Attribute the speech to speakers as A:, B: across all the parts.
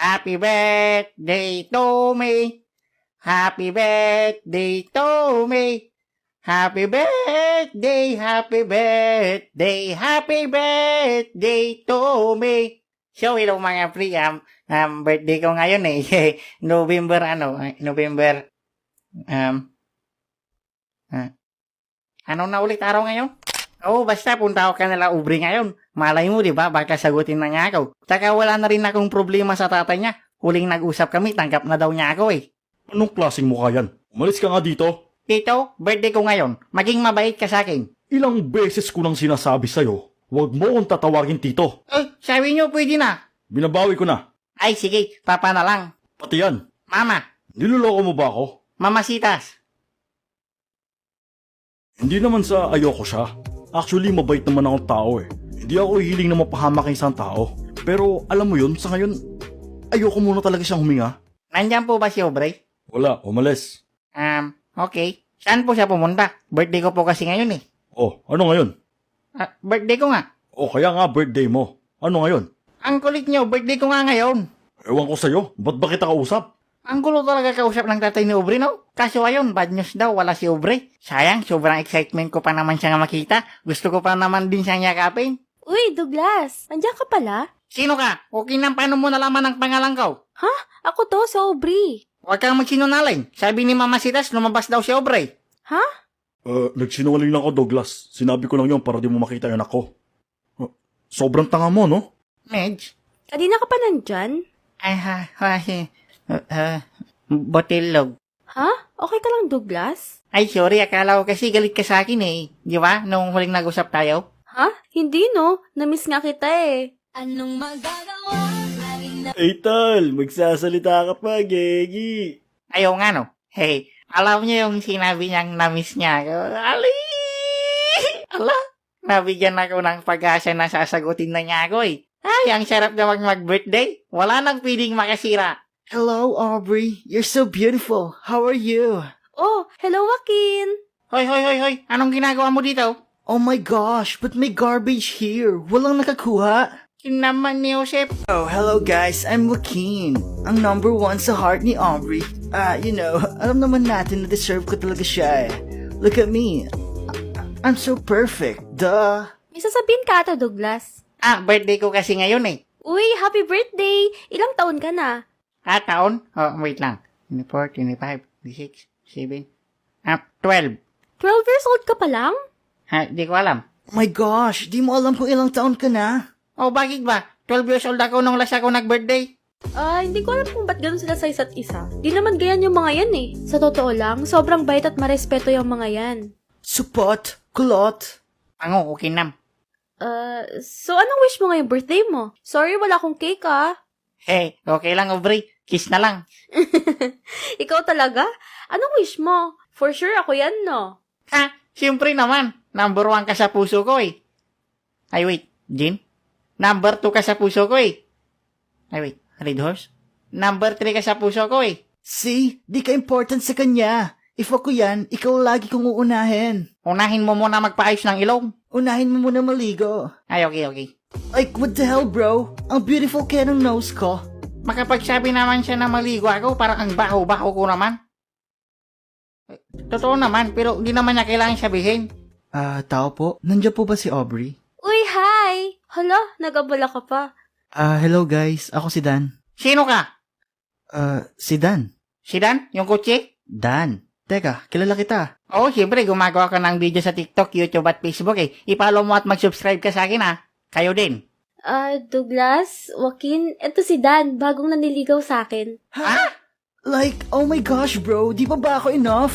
A: Happy birthday to me. Happy birthday to me. Happy birthday, happy birthday, happy birthday to me. So, hello mga pre, birthday ko ngayon eh. November, ano na ulit araw ngayon? Basta punta ako kanila Ubre ngayon. Malay mo, di ba? Baka sagutin na niya ako. Tsaka wala na rin akong problema sa tatay niya. Huling nag-usap kami, tanggap na daw niya ako eh.
B: Anong klaseng mukha yan? Umalis ka nga dito.
A: Tito, birthday ko ngayon. Maging mabait ka sa akin.
B: Ilang beses ko nang sinasabi sa'yo, huwag mo akong tatawagin tito.
A: Sabi niyo pwede na.
B: Binabawi ko na.
A: Ay, sige, papa na lang.
B: Pati yan.
A: Mama,
B: Niloloko mo ba ako?
A: mamasitas.
B: Hindi naman sa ayoko siya. Actually, mabait naman akong tao eh. Hindi ako hiling na mapahamak ng isang tao. Pero alam mo yun, sa ngayon, ayoko muna talaga siyang huminga.
A: Nandyan po ba si Obre?
B: Wala, umalis.
A: Okay. Saan po siya pumunta? Birthday ko po kasi ngayon eh.
B: Oh, ano ngayon?
A: Birthday ko nga.
B: Oh, kaya nga birthday mo. Ano ngayon?
A: Ang kulit niyo, birthday ko nga ngayon.
B: Ewan ko sa'yo, ba't ba kita kausap?
A: Ang gulo talaga kausap ng tatay ni Obre, no? Kaso ayun, bad news daw, wala si Obre. Sayang, sobrang excitement ko pa naman siya makita. Gusto ko pa naman din siyang yakapin.
C: Uy, Douglas, andiyan ka pala?
A: Sino ka? Okay nang paano mo nalaman ang pangalan ko?
C: Ako to, si Aubrey.
A: Huwag kang magsinungaling. Sabi ni Mama Sitas, lumabas daw si Obre.
B: Nagsinungaling lang ako, Douglas. Sinabi ko lang yun para di mo makita yung anak ko. Sobrang tanga mo, no?
A: Medj?
C: Kanina ka pa nandyan?
A: Botilog.
C: Okay ka lang, Douglas?
A: Ay, sorry, akala ko kasi galit ka sa akin eh. Di ba? Nung huling nag-usap tayo.
C: Hindi no. Namiss nga kita eh.
D: Anong magagawa?
B: Hey, Tal, magsasalita ka pa, Gegi.
A: Ayaw nga no. Hey, alam niyo yung sinabi niyang na-miss niya. Ali! Ala! Nabigyan ako ng pag-asa na sasagutin na niya ako eh. Ay, ang sarap naman mag-birthday. Wala nang pwedeng makasira.
E: Hello, Aubrey. You're so beautiful. How are you?
C: Oh, hello, Joaquin.
A: Hoy. Anong ginagawa mo dito?
E: Oh my gosh, but may garbage here. Walang nakakuha.
A: Naman ni Joseph.
E: Oh, hello guys. I'm Joaquin. Ang number 1 sa heart ni Aubrey. Alam naman natin na deserve ko talaga siya eh. Look at me. I'm so perfect. Duh.
C: May sasabihin ka ata, Douglas.
A: Birthday ko kasi ngayon eh.
C: Uy, happy birthday! Ilang taon ka na?
A: Taon? Wait lang. 24, 25, 26, 7, 12.
C: 12 years old ka pa lang?
A: Di ko alam.
E: Oh my gosh, di mo alam kung ilang taon ka na.
A: Bakit ba? 12 years old ako nung last ako nag-birthday.
C: Hindi ko alam kung ba't ganun sila sa isa't isa. Di naman ganyan yung mga yan eh. Sa totoo lang, sobrang bait at marespeto yung mga yan.
E: Supot, kulot.
A: Okay nam.
C: So anong wish mo ngayong birthday mo? Sorry, wala akong cake
A: Hey, okay lang, Aubrey. Kiss na lang.
C: Ikaw talaga? Anong wish mo? For sure ako yan, no?
A: Siyempre naman. Number 1 ka sa puso ko eh. Ay, wait. Jean? Number 2 ka sa puso ko eh. Ay, wait. Red Horse? Number 3 ka sa puso ko eh.
E: See? Di ka important sa kanya. If ako yan, ikaw lagi kong uunahin.
A: Unahin mo muna magpaayos ng ilong.
E: Unahin mo muna maligo.
A: Ay, okay.
E: Like, what the hell, bro? Ang beautiful kaya ng nose ko.
A: Makapagsabi naman siya na maligo ako, parang ang baho-baho ko naman. Totoo naman, pero hindi naman niya kailangan sabihin.
E: Tao po? Nandiyan po ba si Aubrey?
C: Uy, hi! Hala, nagabala ka pa.
E: Hello guys. Ako si Dan.
A: Sino ka?
E: Si Dan.
A: Si Dan? Yung kutsi?
E: Dan. Teka, kilala kita.
A: Siyempre, gumagawa ka ng video sa TikTok, YouTube at Facebook eh. I-follow mo at mag-subscribe ka sa akin Kayo din.
C: Douglas, Joaquin, eto si Dan, bagong naniligaw sa akin.
E: Like, oh my gosh bro, di ba ako enough?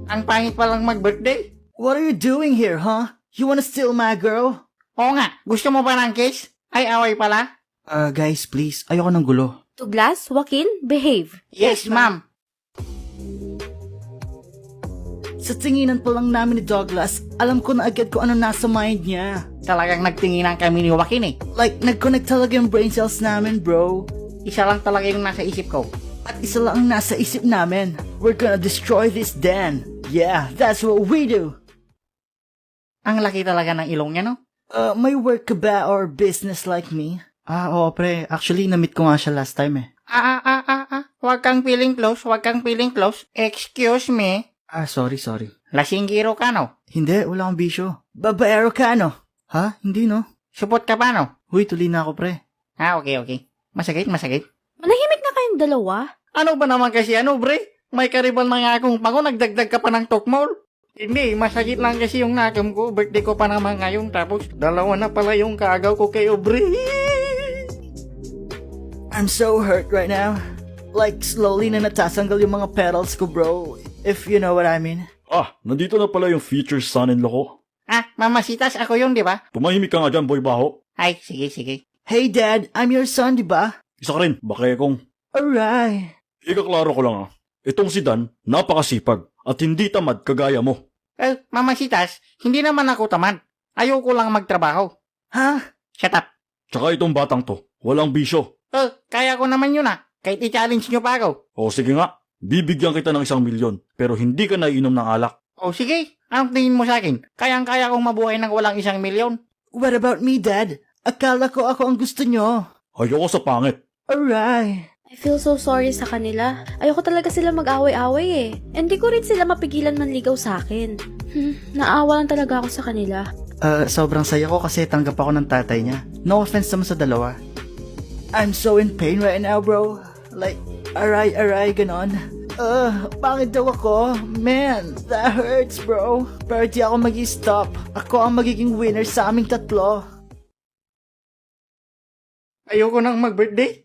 A: Ang pangit pa lang mag-birthday.
E: What are you doing here, huh? You wanna steal my girl?
A: Oo nga, gusto mo ba ng kiss? Ay, away pala.
E: Guys, please, ayoko ng gulo.
C: Douglas, Joaquin, behave.
A: Yes, ma'am.
E: Sa tinginan pa lang namin ni Douglas, alam ko na agad kung ano nasa mind niya.
A: Talagang nagtinginan kami ni Joaquin eh.
E: Like, nag-connect talaga yung brain cells namin, bro.
A: Isa lang talaga yung nasa isip ko.
E: At isa lang ang nasa isip namin. We're gonna destroy this Dan. Yeah, that's what we do.
A: Ang laki talaga ng ilong niya, no?
E: May work ka ba or business like me? Oo pre, actually na-meet ko nga siya last time eh.
A: Huwag kang feeling close, huwag kang feeling close. Excuse me.
E: Sorry.
A: Lasinggiro ka, no?
E: Hindi, wala akong bisyo. Babaero ka, no? Ha? Hindi, no?
A: Supot ka pa, no?
E: Huy, tuloy na ako, pre.
A: Okay. Masakit.
C: Manahimik na kayong dalawa.
A: Ano ba naman kasi bre? May karibal na nga akong pango, nagdagdag ka pa ng tokmol. Hindi, masakit lang kasi yung nakam ko. Birthday ko pa naman ngayon, tapos dalawa na pala yung kaagaw ko kay bre.
E: I'm so hurt right now. Like, slowly na natatanggal yung mga petals ko, bro. If you know what I mean.
B: Nandito na pala yung future son-in-law ko.
A: Mamasitas, ako yun, di ba?
B: Tumahimik ka nga dyan, boy baho.
A: Ay, sige.
E: Hey, Dad, I'm your son, di ba?
B: Isa ka rin, bakekong.
E: Alright.
B: Ikaklaro ko lang Itong si Dan, napakasipag at hindi tamad kagaya mo.
A: Mamasitas, hindi naman ako tamad. Ayoko lang magtrabaho.
E: Ha?
A: Shut up.
B: Tsaka itong batang to, walang bisyo.
A: Kaya ko naman yun Kahit i-challenge nyo pa ako.
B: O sige nga, bibigyan kita ng 1 milyon, pero hindi ka naiinom ng alak.
A: Sige, anong tingin mo sa akin? Kayang-kaya kong mabuhay ng walang 1 milyon.
E: What about me, Dad? Akala ko ako ang gusto nyo.
B: Ayoko sa pangit.
E: Alright.
C: I feel so sorry sa kanila. Ayoko talaga sila mag-away-away eh. Hindi ko rin sila mapigilan manligaw sa akin. Naawa lang talaga ako sa kanila.
E: Sobrang saya ko kasi tanggap ako ng tatay niya. No offense naman sa dalawa. I'm so in pain right now, bro. Like, aray, ganon. Pangit daw ako. Man, that hurts, bro. Pero di ako mag-stop. Ako ang magiging winner sa aming tatlo.
A: Ayoko nang mag-birthday.